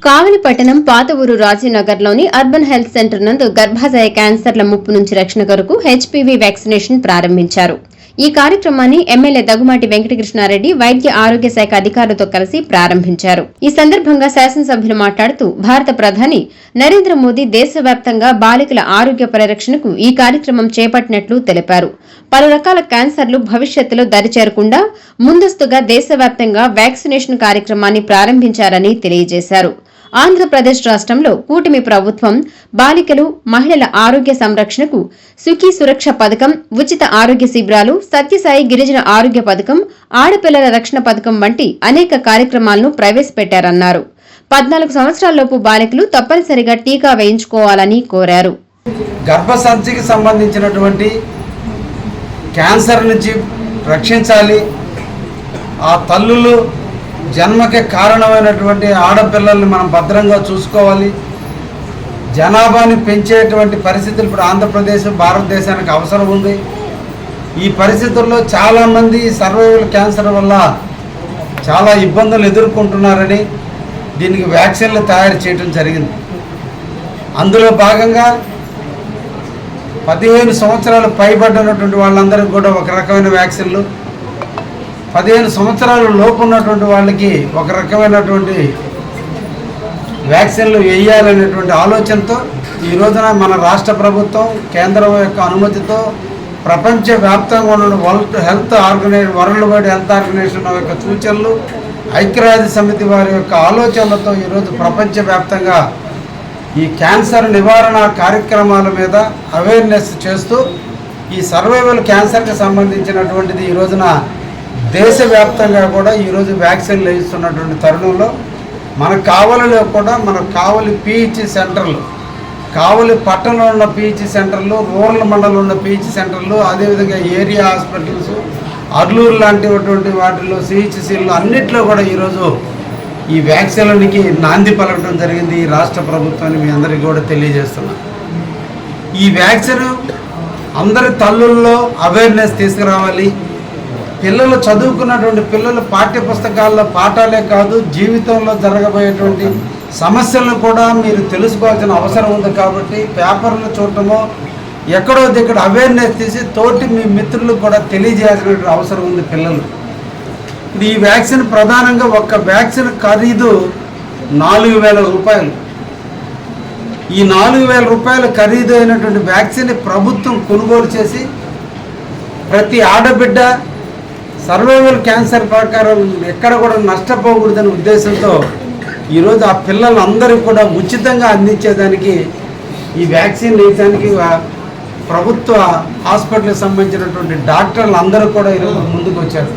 కావలి పట్టణం పాత ఊరు రాజీనగర్లోని అర్బన్ హెల్త్ సెంటర్ నందు గర్భాశయ క్యాన్సర్ల ముప్పు నుంచి రక్షణ కొరకు హెచ్పీవీ వ్యాక్సినేషన్ ప్రారంభించారు. ఈ కార్యక్రమాన్ని ఎమ్మెల్యే దగ్గుమాటి వెంకటకృష్ణారెడ్డి వైద్య ఆరోగ్య శాఖ అధికారులతో కలిసి ప్రారంభించారు. ఈ సందర్భంగా శాసనసభ్యులు మాట్లాడుతూ భారత ప్రధాని నరేంద్ర మోదీ దేశవ్యాప్తంగా బాలికల ఆరోగ్య పరిరక్షణకు ఈ కార్యక్రమం చేపట్టినట్లు తెలిపారు. పలు రకాల క్యాన్సర్లు భవిష్యత్తులో దరిచేరకుండా ముందస్తుగా దేశవ్యాప్తంగా వ్యాక్సినేషన్ కార్యక్రమాన్ని ప్రారంభించారని తెలియజేశారు. ఆంధ్రప్రదేశ్ రాష్ట్రంలో కూటమి ప్రభుత్వం బాలికలు, మహిళల ఆరోగ్య సంరక్షణకు సుఖీ సురక్ష పథకం, ఉచిత ఆరోగ్య శిబిరాలు, సత్యసాయి గిరిజన ఆరోగ్య పథకం, ఆడపిల్లల రక్షణ పథకం వంటి అనేక కార్యక్రమాలను ప్రవేశపెట్టారన్నారు. 14 సంవత్సరాలలోపు బాలికలు తప్పనిసరిగా టీకా వేయించుకోవాలని కోరారు. గర్భసంచికి సంబంధించినటువంటి క్యాన్సర్ నుంచి రక్షించాలి. ఆ తల్లులు జన్మకి కారణమైనటువంటి ఆడపిల్లల్ని మనం భద్రంగా చూసుకోవాలి. జనాభాని పెంచేటువంటి పరిస్థితులు ఇప్పుడు ఆంధ్రప్రదేశ్, భారతదేశానికి అవసరం ఉంది. ఈ పరిస్థితుల్లో చాలామంది సర్వైవల్ క్యాన్సర్ వల్ల చాలా ఇబ్బందులు ఎదుర్కొంటున్నారని దీనికి వ్యాక్సిన్లు తయారు చేయడం జరిగింది. అందులో భాగంగా 15 సంవత్సరాలు పైబడినటువంటి వాళ్ళందరికీ కూడా ఒక రకమైన వ్యాక్సిన్లు, 15 సంవత్సరాల లోపు ఉన్నటువంటి వాళ్ళకి ఒక రకమైనటువంటి వ్యాక్సిన్లు వేయాలనేటువంటి ఆలోచనతో ఈ రోజున మన రాష్ట్ర ప్రభుత్వం కేంద్రం యొక్క అనుమతితో ప్రపంచవ్యాప్తంగా ఉన్న వరల్డ్ హెల్త్ ఆర్గనైజేషన్ యొక్క సూచనలు, ఐక్యరాజ్య సమితి వారి యొక్క ఆలోచనలతో ఈరోజు ప్రపంచవ్యాప్తంగా ఈ క్యాన్సర్ నివారణ కార్యక్రమాల మీద అవేర్నెస్ చేస్తూ ఈ సర్వైవల్ క్యాన్సర్కి సంబంధించినటువంటిది ఈ రోజున దేశవ్యాప్తంగా కూడా ఈరోజు వ్యాక్సిన్లు వేయిస్తున్నటువంటి తరుణంలో మన కావలిలో కూడా మన కావలి పిహెచ్సి సెంటర్లు, కావలి పట్టణంలో ఉన్న పిహెచ్సి సెంటర్లు, రూరల్ మండలంలో ఉన్న పిహెచ్సి సెంటర్లు, అదేవిధంగా ఏరియా హాస్పిటల్స్, అర్లూరు లాంటిటువంటి వాటిల్లో సిహెచ్సిలు అన్నింటిలో కూడా ఈరోజు ఈ వ్యాక్సిన్లకి నాంది పలకడం జరిగింది ఈ రాష్ట్ర ప్రభుత్వాన్ని మీ అందరికీ కూడా తెలియజేస్తున్నాం. ఈ వ్యాక్సిన్ అందరి తల్లుల్లో అవేర్నెస్ తీసుకురావాలి. పిల్లలు చదువుకున్నటువంటి పిల్లలు పాఠ్యపుస్తకాల్లో పాఠాలే కాదు, జీవితంలో జరగబోయేటువంటి సమస్యలను కూడా మీరు తెలుసుకోవాల్సిన అవసరం ఉంది. కాబట్టి పేపర్లు చూడటమో ఎక్కడో దగ్గర అవేర్నెస్ తీసి తోటి మీ మిత్రులకు కూడా తెలియజేయాల్సిన అవసరం ఉంది పిల్లలు. ఈ వ్యాక్సిన్ ప్రధానంగా ఒక్క వ్యాక్సిన్ ఖరీదు 4,000 రూపాయలు. ఈ 4,000 రూపాయల ఖరీదు అయినటువంటి వ్యాక్సిన్ ప్రభుత్వం కొనుగోలు చేసి ప్రతి ఆడబిడ్డ సర్వైవల్ క్యాన్సర్ ప్రకారం ఎక్కడ కూడా నష్టపోకూడదనే ఉద్దేశంతో ఈరోజు ఆ పిల్లలందరికీ కూడా ఉచితంగా అందించేదానికి ఈ వ్యాక్సిన్ వేయడానికి ప్రభుత్వ హాస్పిటల్కి సంబంధించినటువంటి డాక్టర్లు అందరూ కూడా ఈరోజు ముందుకు వచ్చారు.